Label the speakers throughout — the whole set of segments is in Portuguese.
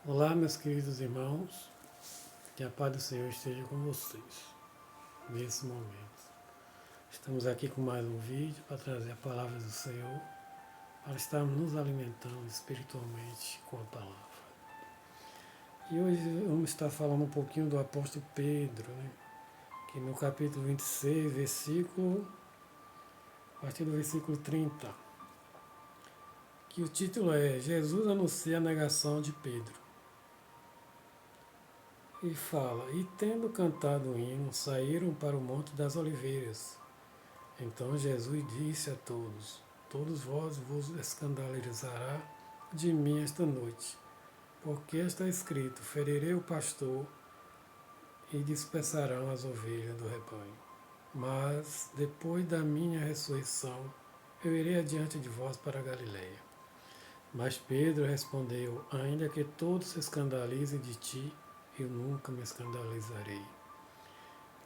Speaker 1: Olá, meus queridos irmãos, que a paz do Senhor esteja com vocês nesse momento. Estamos aqui com mais um vídeo para trazer a palavra do Senhor, para estarmos nos alimentando espiritualmente com a palavra. E hoje vamos estar falando um pouquinho do apóstolo Pedro, que no capítulo 26, a partir do versículo 30, que o título é Jesus anuncia a negação de Pedro. E fala, e tendo cantado o hino, saíram para o Monte das Oliveiras. Então Jesus disse a todos, todos vós vos escandalizará de mim esta noite, porque está escrito, ferirei o pastor e dispersarão as ovelhas do rebanho. Mas, depois da minha ressurreição, eu irei adiante de vós para a Galiléia. Mas Pedro respondeu, ainda que todos se escandalizem de ti, eu nunca me escandalizarei.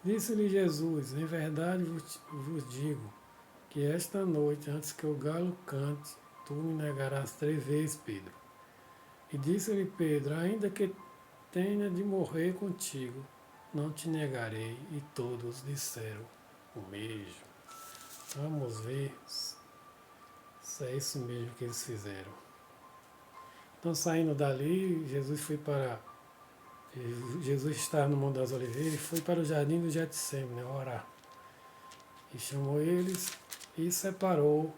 Speaker 1: Disse-lhe Jesus, em verdade vos digo, que esta noite, antes que o galo cante, tu me negarás 3 vezes, Pedro. E disse-lhe Pedro, ainda que tenha de morrer contigo, não te negarei. E todos disseram o mesmo. Vamos ver se é isso mesmo que eles fizeram. Então, saindo dali, Jesus estava no Monte das Oliveiras e foi para o jardim do Getsêmani, orar. E chamou eles e separou,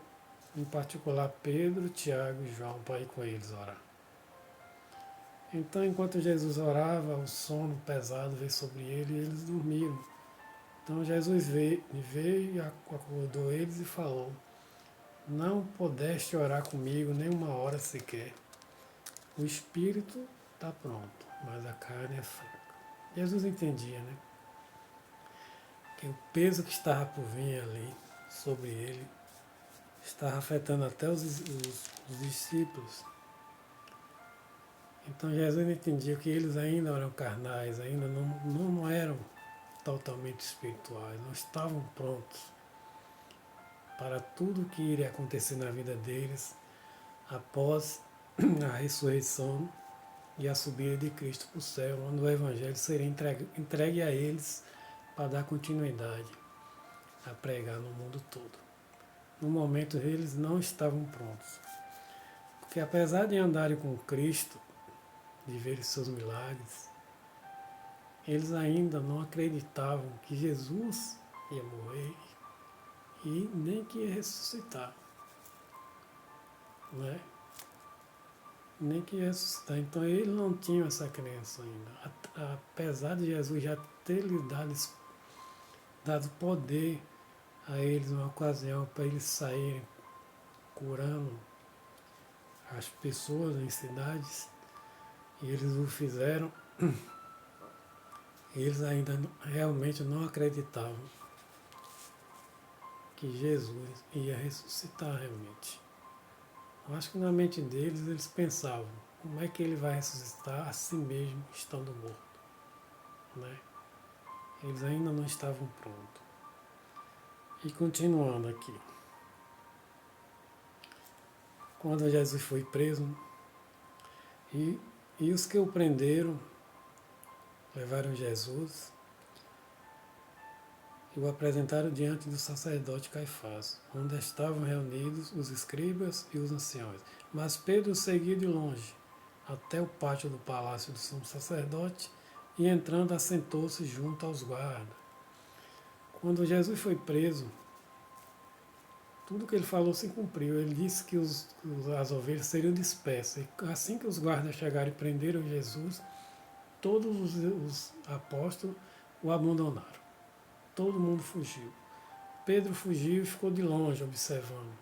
Speaker 1: em particular, Pedro, Tiago e João, para ir com eles orar. Então, enquanto Jesus orava, o sono pesado veio sobre ele e eles dormiram. Então, Jesus veio e acordou eles e falou, não pudeste orar comigo nem uma hora sequer. O espírito está pronto, mas a carne é fraca. Jesus entendia, né? Que o peso que estava por vir ali sobre ele estava afetando até os discípulos. Então Jesus entendia que eles ainda eram carnais, ainda não eram totalmente espirituais, não estavam prontos para tudo o que iria acontecer na vida deles após a ressurreição e a subida de Cristo para o céu, onde o Evangelho seria entregue a eles para dar continuidade a pregar no mundo todo. No momento eles não estavam prontos, porque apesar de andarem com Cristo, de ver seus milagres, eles ainda não acreditavam que Jesus ia morrer e nem que ia ressuscitar, né? Nem que ia ressuscitar. Então eles não tinham essa crença ainda. Apesar de Jesus já ter lhes dado poder a eles, uma ocasião para eles saírem curando as pessoas em cidades, e eles o fizeram, eles ainda realmente não acreditavam que Jesus ia ressuscitar realmente. Eu acho que na mente deles eles pensavam, como é que ele vai ressuscitar a si mesmo estando morto? Né? Eles ainda não estavam prontos. E continuando aqui. Quando Jesus foi preso, e os que o prenderam levaram Jesus e o apresentaram diante do sacerdote Caifás, onde estavam reunidos os escribas e os anciões. Mas Pedro seguiu de longe, até o pátio do palácio do sumo sacerdote, e entrando assentou-se junto aos guardas. Quando Jesus foi preso, tudo que ele falou se cumpriu. Ele disse que as ovelhas seriam dispersas. E assim que os guardas chegaram e prenderam Jesus, todos os apóstolos o abandonaram. Todo mundo fugiu. Pedro fugiu e ficou de longe observando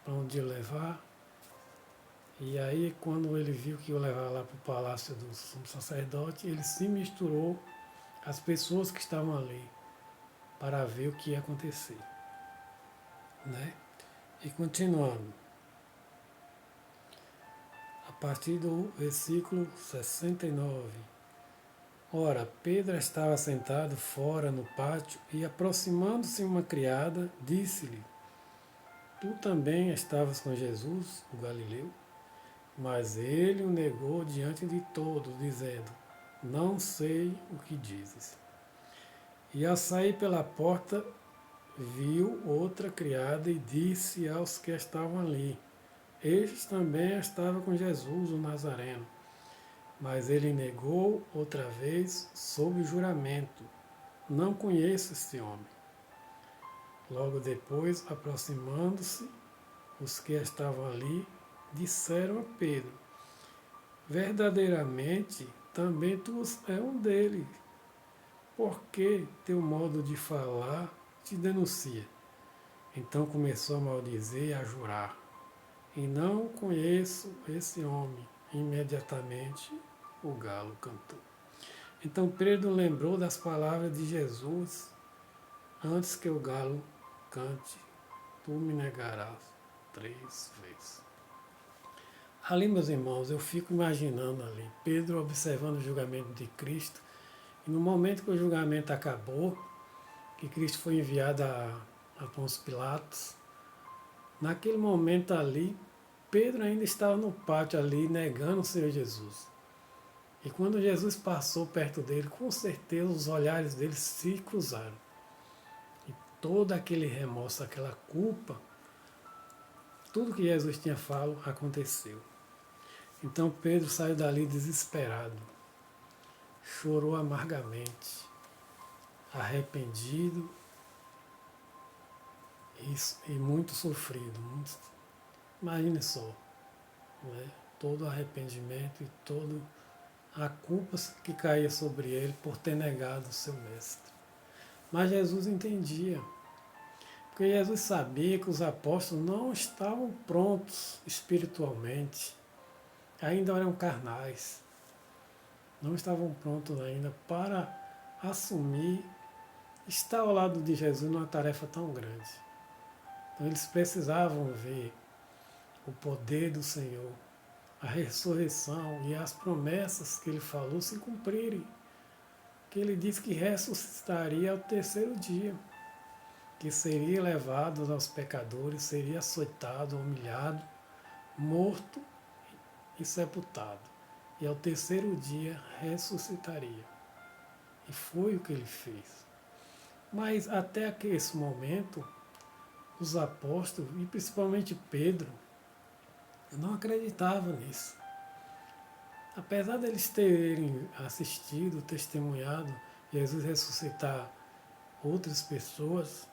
Speaker 1: para onde ia levar. E aí, quando ele viu que ia levar lá para o palácio do sumo sacerdote, ele se misturou às pessoas que estavam ali para ver o que ia acontecer. Né? E continuando, a partir do versículo 69. Ora, Pedro estava sentado fora no pátio e, aproximando-se uma criada, disse-lhe, tu também estavas com Jesus, o Galileu? Mas ele o negou diante de todos, dizendo: Não sei o que dizes. E ao sair pela porta, viu outra criada e disse aos que estavam ali: Estes também estavam com Jesus, o Nazareno. Mas ele negou outra vez, sob juramento: Não conheço este homem. Logo depois, aproximando-se, os que estavam ali disseram a Pedro: Verdadeiramente, também tu és um deles, porque teu modo de falar te denuncia. Então começou a maldizer e a jurar: E não conheço esse homem. Imediatamente o galo cantou. Então Pedro lembrou das palavras de Jesus: Antes que o galo cante, tu me negarás 3 vezes. Ali, meus irmãos, eu fico imaginando ali, Pedro observando o julgamento de Cristo, e no momento que o julgamento acabou, que Cristo foi enviado a Pôncio Pilatos, naquele momento ali, Pedro ainda estava no pátio ali, negando o Senhor Jesus. E quando Jesus passou perto dele, com certeza os olhares dele se cruzaram. E todo aquele remorso, aquela culpa, tudo que Jesus tinha falado aconteceu. Então Pedro saiu dali desesperado, chorou amargamente, arrependido e muito sofrido. Imagine só, né? Todo arrependimento e toda a culpa que caía sobre ele por ter negado o seu mestre. Mas Jesus entendia, porque Jesus sabia que os apóstolos não estavam prontos espiritualmente, ainda eram carnais, não estavam prontos ainda para assumir estar ao lado de Jesus numa tarefa tão grande. Então eles precisavam ver o poder do Senhor, a ressurreição e as promessas que ele falou se cumprirem. Que ele disse que ressuscitaria ao terceiro dia, que seria levado aos pecadores, seria açoitado, humilhado, morto e sepultado. E ao terceiro dia ressuscitaria. E foi o que ele fez. Mas até esse momento, os apóstolos, e principalmente Pedro, não acreditavam nisso. Apesar deles terem assistido, testemunhado Jesus ressuscitar outras pessoas,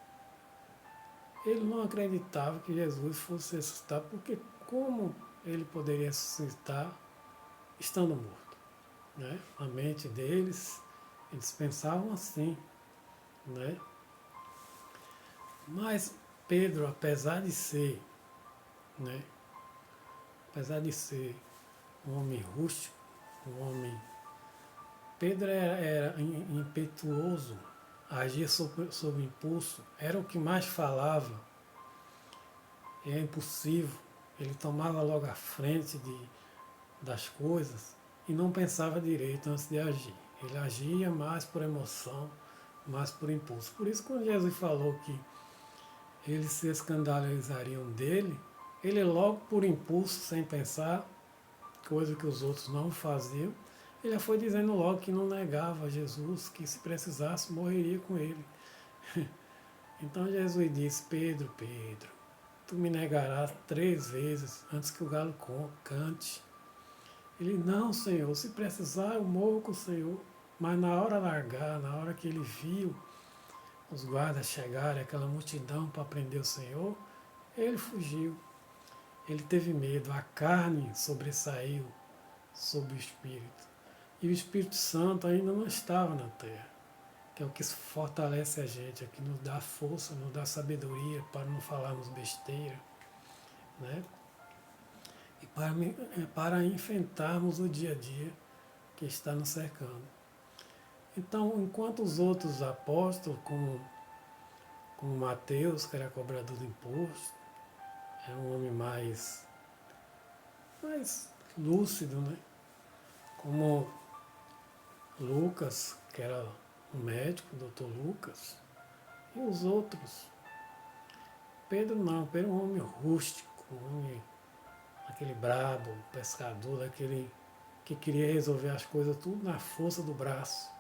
Speaker 1: ele não acreditava que Jesus fosse ressuscitar, porque como ele poderia ressuscitar estando morto? Né? A mente deles, eles pensavam assim. Né? Mas Pedro, apesar de ser, né, apesar de ser um homem rústico, um homem. Pedro era impetuoso, agia sob impulso, era o que mais falava, é impulsivo, ele tomava logo a frente das coisas e não pensava direito antes de agir. Ele agia mais por emoção, mais por impulso. Por isso, quando Jesus falou que eles se escandalizariam dele, ele logo por impulso, sem pensar, coisa que os outros não faziam, ele já foi dizendo logo que não negava Jesus, que se precisasse morreria com ele. Então Jesus disse: Pedro, Pedro, tu me negarás 3 vezes antes que o galo cante. Ele: Não, Senhor, se precisar eu morro com o Senhor. Mas na hora de largar, na hora que ele viu os guardas chegarem, aquela multidão para prender o Senhor, ele fugiu. Ele teve medo, a carne sobressaiu sobre o Espírito. E o Espírito Santo ainda não estava na terra, que é o que fortalece a gente, é o que nos dá força, nos dá sabedoria para não falarmos besteira, né? E para enfrentarmos o dia a dia que está nos cercando. Então, enquanto os outros apóstolos, como Mateus, que era cobrador do imposto, era um homem mais lúcido, né? Como Lucas, que era um médico, o doutor Lucas, e os outros. Pedro não, Pedro é um homem rústico, um homem aquele brabo, pescador, daquele que queria resolver as coisas tudo na força do braço.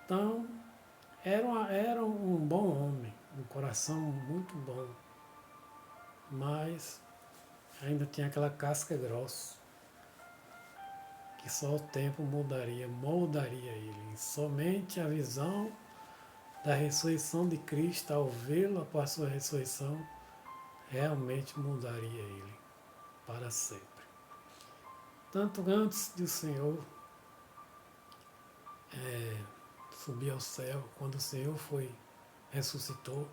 Speaker 1: Então, era um bom homem, um coração muito bom, mas ainda tinha aquela casca grossa, que só o tempo moldaria ele. Somente a visão da ressurreição de Cristo, ao vê-lo após a sua ressurreição, realmente mudaria ele para sempre. Tanto antes de o Senhor subir ao céu, quando o Senhor ressuscitou,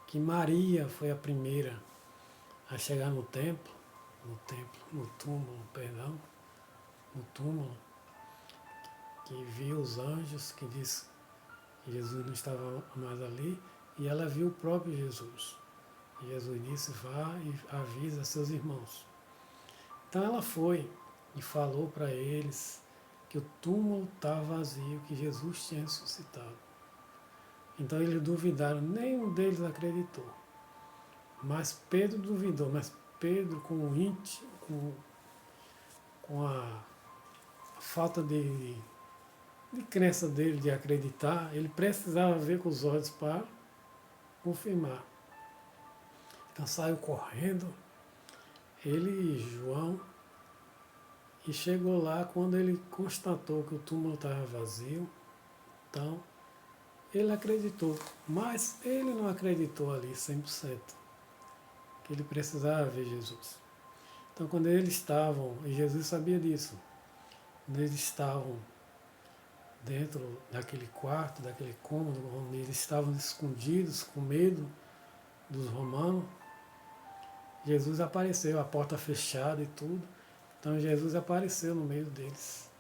Speaker 1: que Maria foi a primeira a chegar no túmulo, que viu os anjos, que disse que Jesus não estava mais ali, e ela viu o próprio Jesus. E Jesus disse, vá e avisa seus irmãos. Então ela foi e falou para eles que o túmulo estava vazio, que Jesus tinha ressuscitado. Então eles duvidaram, nenhum deles acreditou. Mas Pedro duvidou, mas Pedro, com a falta de crença dele, de acreditar, ele precisava ver com os olhos para confirmar. Então saiu correndo, ele e João, e chegou lá quando ele constatou que o túmulo estava vazio. Então, ele acreditou, mas ele não acreditou ali 100%, que ele precisava ver Jesus. Então, quando eles estavam, e Jesus sabia disso, quando eles estavam dentro daquele quarto, daquele cômodo, onde eles estavam escondidos, com medo dos romanos, Jesus apareceu, a porta fechada e tudo. Então Jesus apareceu no meio deles.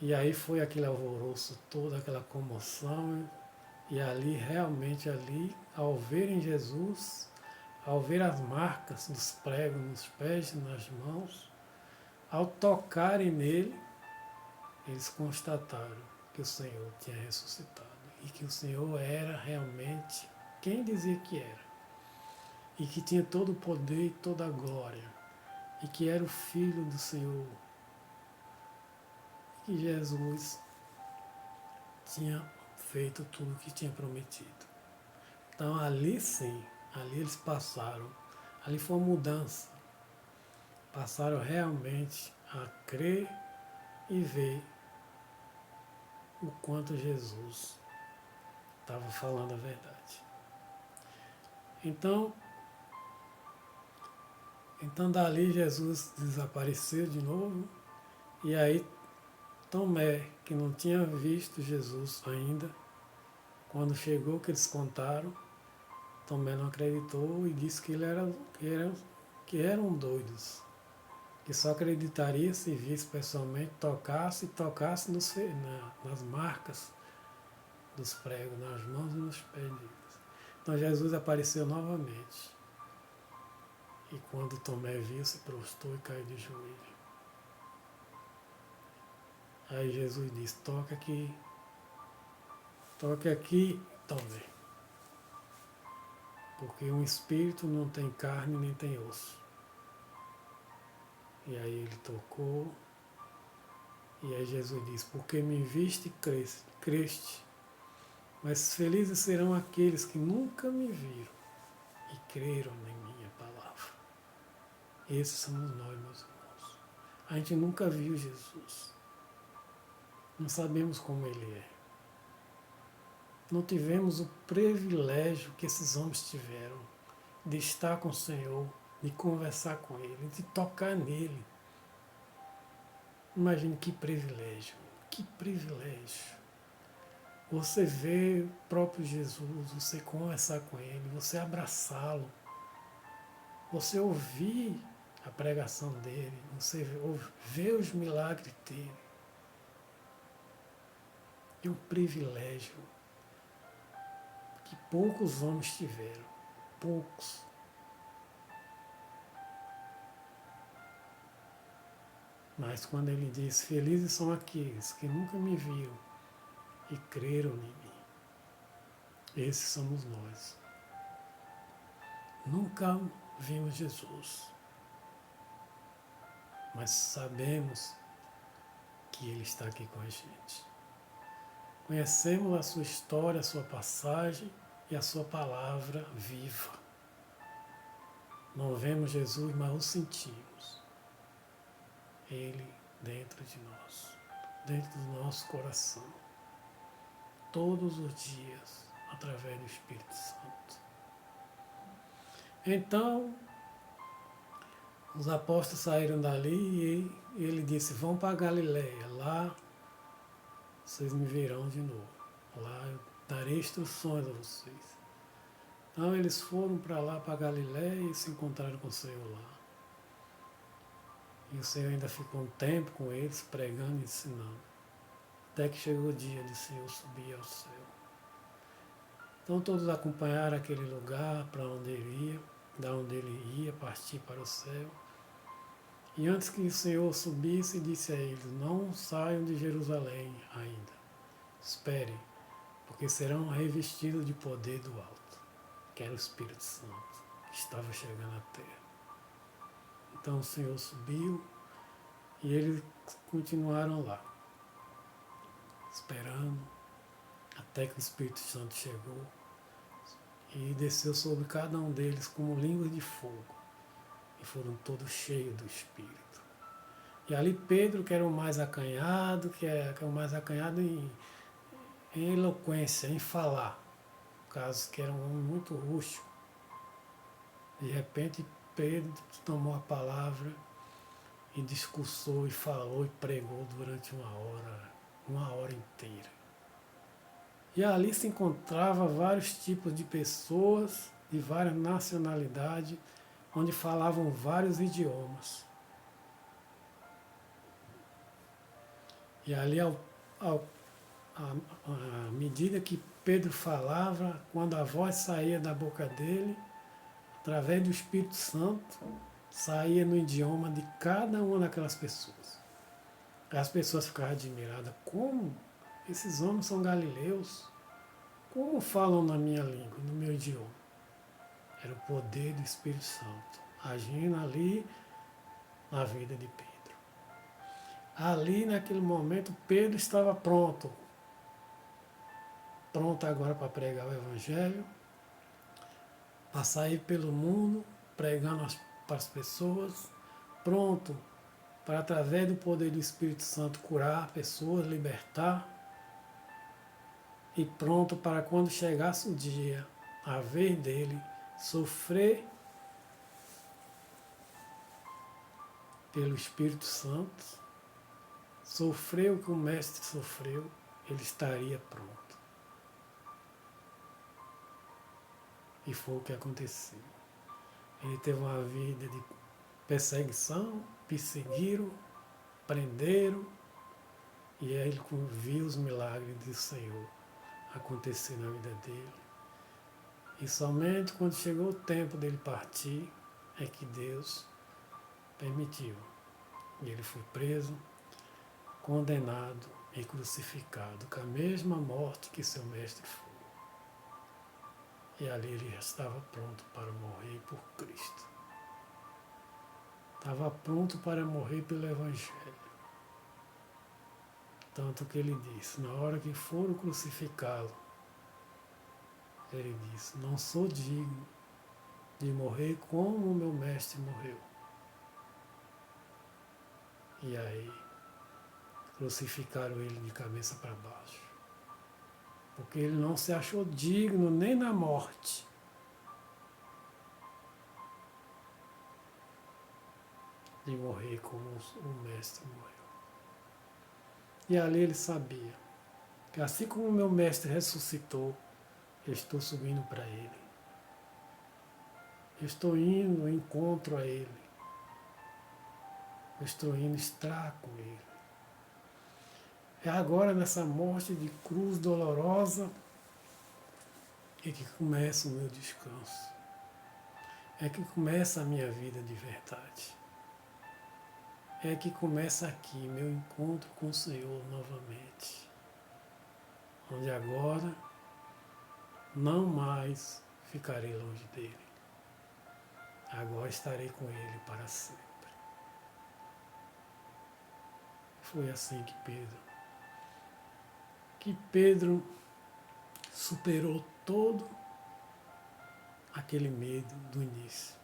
Speaker 1: E aí foi aquele alvoroço todo, aquela comoção. E ali, realmente ali, ao verem Jesus, ao ver as marcas dos pregos nos pés e nas mãos, ao tocarem nele, eles constataram que o Senhor tinha ressuscitado. E que o Senhor era realmente quem dizia que era. E que tinha todo o poder e toda a glória. E que era o Filho do Senhor. E que Jesus tinha feito tudo o que tinha prometido. Então ali sim, ali eles passaram, ali foi uma mudança. Passaram realmente a crer e ver o quanto Jesus estava falando a verdade. Então dali Jesus desapareceu de novo, e aí Tomé, que não tinha visto Jesus ainda, quando chegou que eles contaram, Tomé não acreditou e disse que eram doidos, que só acreditaria se visse pessoalmente, tocasse nas marcas dos pregos, nas mãos e nos pés deles. Então Jesus apareceu novamente. E quando Tomé viu, se prostrou e caiu de joelho. Aí Jesus disse, toque aqui, Tomé. Porque um espírito não tem carne nem tem osso. E aí ele tocou, e aí Jesus disse, porque me viste e creste, mas felizes serão aqueles que nunca me viram e creram em minha palavra. Esses somos nós, meus irmãos. A gente nunca viu Jesus. Não sabemos como ele é. Não tivemos o privilégio que esses homens tiveram de estar com o Senhor, de conversar com Ele, de tocar nele. Imagine que privilégio, que privilégio. Você vê o próprio Jesus, você conversar com Ele, você abraçá-lo, você ouvir a pregação dele, você ver os milagres dele. É um privilégio que poucos homens tiveram, poucos. Mas quando ele diz, felizes são aqueles que nunca me viram e creram em mim, esses somos nós. Nunca vimos Jesus, mas sabemos que Ele está aqui com a gente. Conhecemos a sua história, a sua passagem e a sua palavra viva. Não vemos Jesus, mas o sentimos. Ele dentro de nós, dentro do nosso coração, todos os dias, através do Espírito Santo. Então, os apóstolos saíram dali e ele disse, vão para Galiléia, lá vocês me verão de novo. Lá eu darei instruções a vocês. Então eles foram para lá, para Galiléia, e se encontraram com o Senhor lá. E o Senhor ainda ficou um tempo com eles, pregando e ensinando. Até que chegou o dia de o Senhor subir ao céu. Então todos acompanharam aquele lugar para onde ele ia, da onde ele ia partir para o céu. E antes que o Senhor subisse, disse a eles, não saiam de Jerusalém ainda. Esperem, porque serão revestidos de poder do alto, que era o Espírito Santo, que estava chegando à terra. Então o Senhor subiu e eles continuaram lá, esperando, até que o Espírito Santo chegou e desceu sobre cada um deles como línguas de fogo, e foram todos cheios do Espírito. E ali Pedro, que era o mais acanhado, que é o mais acanhado em eloquência, em falar, por causa que era um homem muito rústico. De repente Pedro tomou a palavra e discursou e falou e pregou durante uma hora inteira. E ali se encontrava vários tipos de pessoas, de várias nacionalidades, onde falavam vários idiomas. E ali, à medida que Pedro falava, quando a voz saía da boca dele, através do Espírito Santo, saía no idioma de cada uma daquelas pessoas. As pessoas ficavam admiradas. Como esses homens são galileus? Como falam na minha língua, no meu idioma? Era o poder do Espírito Santo agindo ali na vida de Pedro. Ali, naquele momento, Pedro estava pronto agora para pregar o Evangelho, para sair pelo mundo, pregando para as pessoas, pronto para, através do poder do Espírito Santo, curar pessoas, libertar, e pronto para, quando chegasse o dia, a vez dele, sofrer pelo Espírito Santo, sofreu o que o Mestre sofreu, ele estaria pronto. E foi o que aconteceu. Ele teve uma vida de perseguição, perseguiram, prenderam, e aí ele viu os milagres do Senhor acontecer na vida dele. E somente quando chegou o tempo dele partir, é que Deus permitiu. E ele foi preso, condenado e crucificado, com a mesma morte que seu mestre foi. E ali ele já estava pronto para morrer por Cristo. Estava pronto para morrer pelo Evangelho. Tanto que ele disse, na hora que foram crucificá-lo, ele disse, não sou digno de morrer como o meu mestre morreu. E aí, crucificaram ele de cabeça para baixo. Porque ele não se achou digno nem na morte. De morrer como o mestre morreu. E ali ele sabia que assim como o meu mestre ressuscitou, eu estou subindo para ele. Eu estou indo ao encontro a ele. Eu estou indo estar com ele. É agora, nessa morte de cruz dolorosa, é que começa o meu descanso. É que começa a minha vida de verdade. É que começa aqui meu encontro com o Senhor novamente. Onde agora não mais ficarei longe dele. agora estarei com ele para sempre. Foi assim que Pedro superou todo aquele medo do início.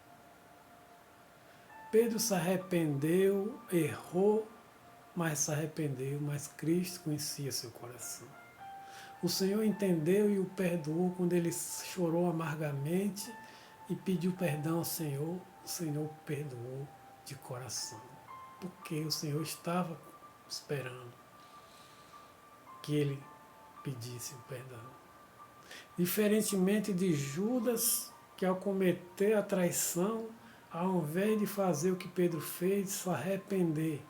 Speaker 1: Pedro se arrependeu, errou, mas se arrependeu, mas Cristo conhecia seu coração. O Senhor entendeu e o perdoou quando ele chorou amargamente e pediu perdão ao Senhor. O Senhor perdoou de coração, porque o Senhor estava esperando que ele pedisse o perdão. Diferentemente de Judas, que ao cometer a traição, ao invés de fazer o que Pedro fez, se arrepender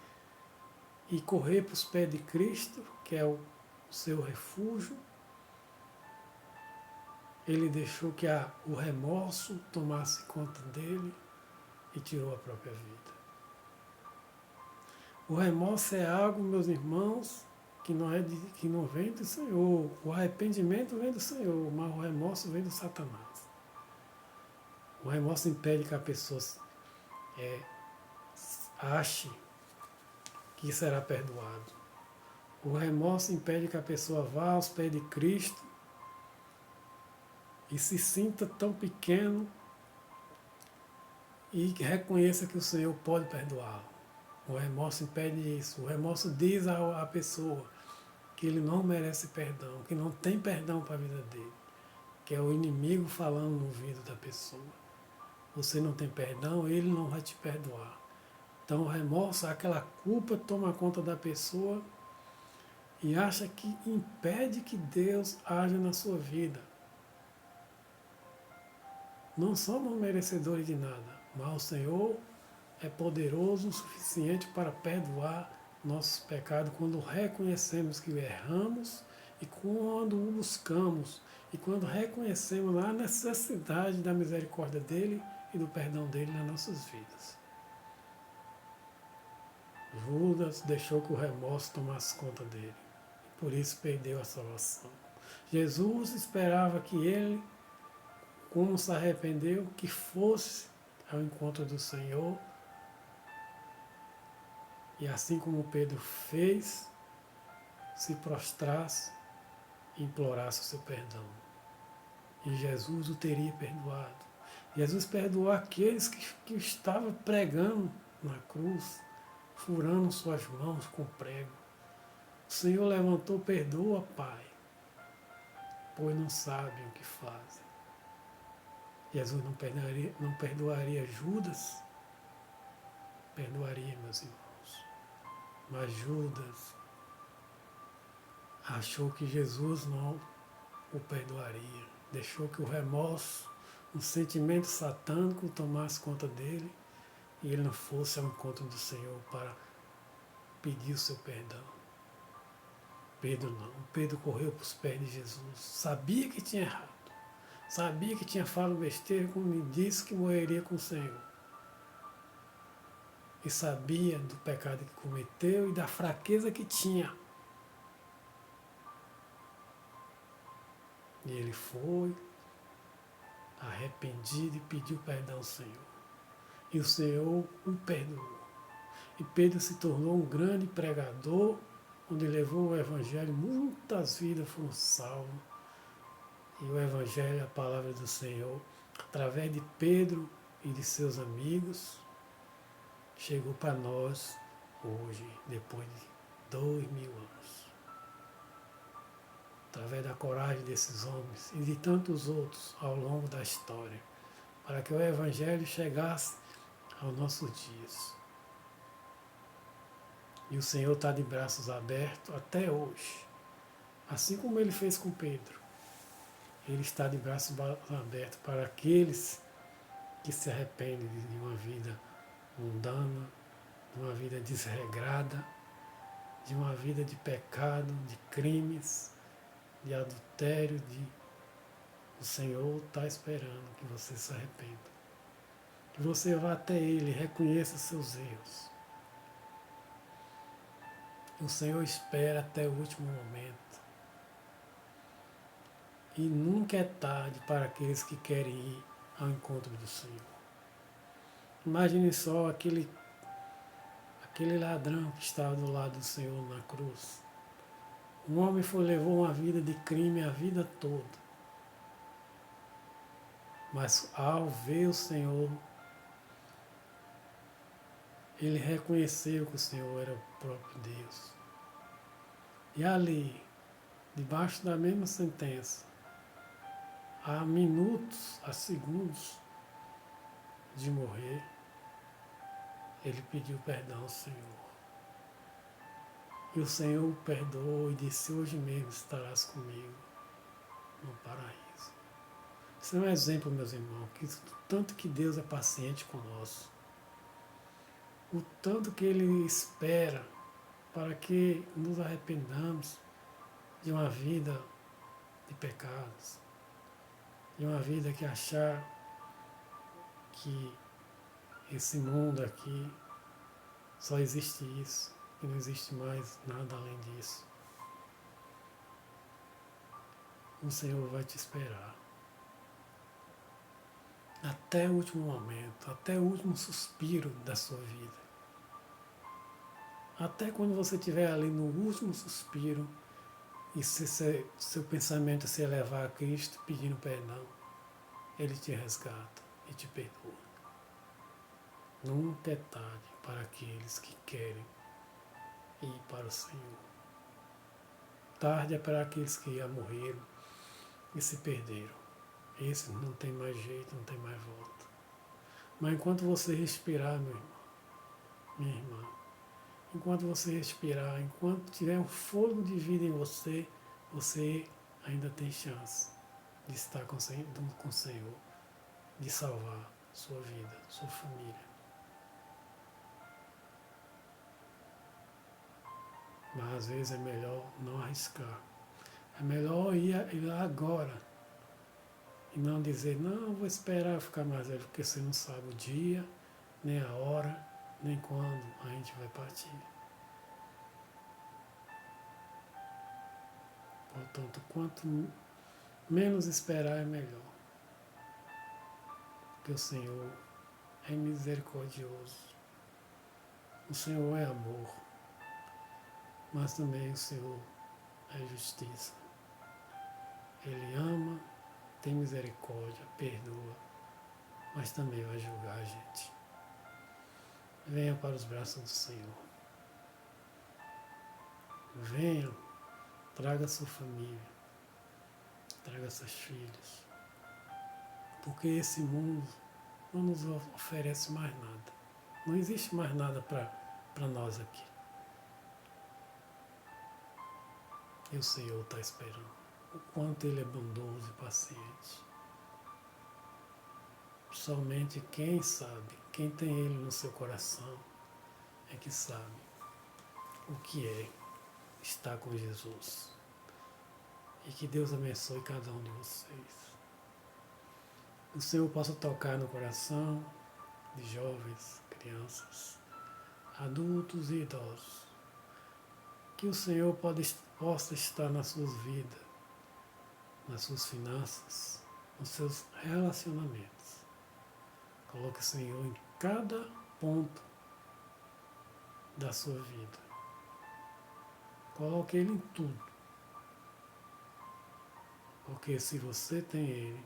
Speaker 1: e correr para os pés de Cristo, que é o seu refúgio, ele deixou que o remorso tomasse conta dele e tirou a própria vida. O remorso é algo, meus irmãos, que não vem do Senhor. O arrependimento vem do Senhor, mas o remorso vem do Satanás. O remorso impede que a pessoa ache que será perdoado. O remorso impede que a pessoa vá aos pés de Cristo e se sinta tão pequeno e reconheça que o Senhor pode perdoá-lo. O remorso impede isso. O remorso diz à pessoa que ele não merece perdão, que não tem perdão para a vida dele, que é o inimigo falando no ouvido da pessoa. Você não tem perdão, ele não vai te perdoar. Então o remorso, aquela culpa toma conta da pessoa e acha que impede que Deus haja na sua vida. Não somos merecedores de nada, mas o Senhor é poderoso o suficiente para perdoar nossos pecados quando reconhecemos que erramos e quando o buscamos e quando reconhecemos a necessidade da misericórdia dele e do perdão dele nas nossas vidas. Judas deixou que o remorso tomasse conta dele e por isso perdeu a salvação. Jesus esperava que ele, como se arrependeu, que fosse ao encontro do Senhor. E assim como Pedro fez, se prostrasse e implorasse o seu perdão. E Jesus o teria perdoado. Jesus perdoou aqueles que estavam pregando na cruz, furando suas mãos com prego. O Senhor levantou, perdoa, Pai, pois não sabem o que fazem. Jesus não perdoaria Judas? Perdoaria, meus irmãos. Mas Judas achou que Jesus não o perdoaria. Deixou que o remorso, um sentimento satânico tomasse conta dele e ele não fosse ao encontro do Senhor para pedir o seu perdão. Pedro não. Pedro correu para os pés de Jesus. Sabia que tinha errado. Sabia que tinha falado besteira quando me disse que morreria com o Senhor. E sabia do pecado que cometeu e da fraqueza que tinha. E ele foi arrependido e pediu perdão ao Senhor. E o Senhor o perdoou. E Pedro se tornou um grande pregador, onde levou o Evangelho, muitas vidas foram salvas. E o Evangelho, a palavra do Senhor, através de Pedro e de seus amigos, chegou para nós hoje, depois de 2000 anos. Através da coragem desses homens e de tantos outros ao longo da história, para que o Evangelho chegasse aos nossos dias. E o Senhor está de braços abertos até hoje. Assim como ele fez com Pedro. Ele está de braços abertos para aqueles que se arrependem de uma vida mundana, de uma vida desregrada, de uma vida de pecado, de crimes, de adultério. O Senhor está esperando que você se arrependa. Que você vá até Ele e reconheça seus erros. O Senhor espera até o último momento. E nunca é tarde para aqueles que querem ir ao encontro do Senhor. Imagine só aquele ladrão que estava do lado do Senhor na cruz. Um homem levou uma vida de crime a vida toda. Mas ao ver o Senhor, ele reconheceu que o Senhor era o próprio Deus. E ali, debaixo da mesma sentença, há minutos, há segundos de morrer, ele pediu perdão ao Senhor. E o Senhor o perdoou e disse: hoje mesmo estarás comigo no paraíso. Isso é um exemplo, meus irmãos, que tanto que Deus é paciente conosco, o tanto que Ele espera para que nos arrependamos de uma vida de pecados, de uma vida que achar que esse mundo aqui só existe isso, que não existe mais nada além disso. O Senhor vai te esperar até o último momento, até o último suspiro da sua vida. Até quando você estiver ali no último suspiro e se seu pensamento se elevar a Cristo pedindo perdão, Ele te resgata e te perdoa. Nunca é tarde para aqueles que querem ir para o Senhor. Tarde é para aqueles que já morreram e se perderam. Esses não tem mais jeito, não tem mais volta. Mas enquanto você respirar, meu irmão, minha irmã, enquanto você respirar, enquanto tiver um fôlego de vida em você, você ainda tem chance de estar com o Senhor, de salvar sua vida, sua família. Mas às vezes é melhor não arriscar. É melhor ir lá agora e não dizer: não, vou esperar ficar mais velho, porque você não sabe o dia, nem a hora, nem quando a gente vai partir. Portanto, quanto menos esperar é melhor. Porque o Senhor é misericordioso. O Senhor é amor. Mas também o Senhor é justiça. Ele ama, tem misericórdia, perdoa, mas também vai julgar a gente. Venha para os braços do Senhor. Venha, traga sua família, traga seus filhos. Porque esse mundo não nos oferece mais nada. Não existe mais nada para nós aqui. E o Senhor está esperando. O quanto Ele é bondoso e paciente. Somente quem sabe, quem tem Ele no seu coração, é que sabe o que é estar com Jesus. E que Deus abençoe cada um de vocês. Que o Senhor possa tocar no coração de jovens, crianças, adultos e idosos. Que o Senhor possa estar nas suas vidas, nas suas finanças, nos seus relacionamentos. Coloque o Senhor em cada ponto da sua vida. Coloque Ele em tudo. Porque se você tem Ele,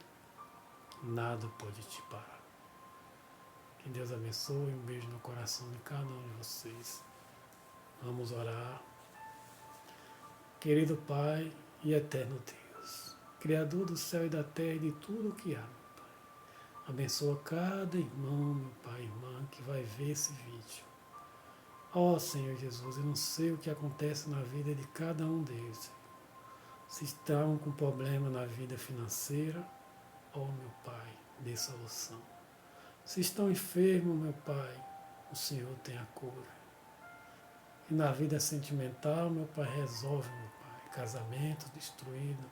Speaker 1: nada pode te parar. Que Deus abençoe. Um beijo no coração de cada um de vocês. Vamos orar. Querido Pai e eterno Deus, Criador do céu e da terra e de tudo o que há, meu Pai. Abençoa cada irmão, meu Pai e irmã, que vai ver esse vídeo. Ó Senhor Jesus, eu não sei o que acontece na vida de cada um deles. Se estão com problema na vida financeira, ó meu Pai, dê solução. Se estão enfermos, meu Pai, o Senhor tem a cura. E na vida sentimental, meu Pai, resolve, meu Pai, casamento destruído.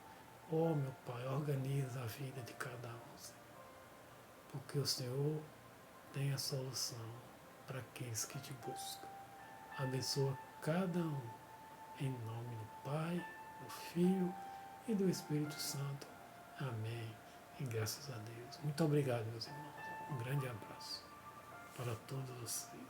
Speaker 1: Ó meu Pai, organiza a vida de cada um, Senhor. Porque o Senhor tem a solução para aqueles que te buscam. Abençoa cada um, em nome do Pai, do Filho e do Espírito Santo. Amém. E graças a Deus. Muito obrigado, meus irmãos. Um grande abraço. para todos vocês.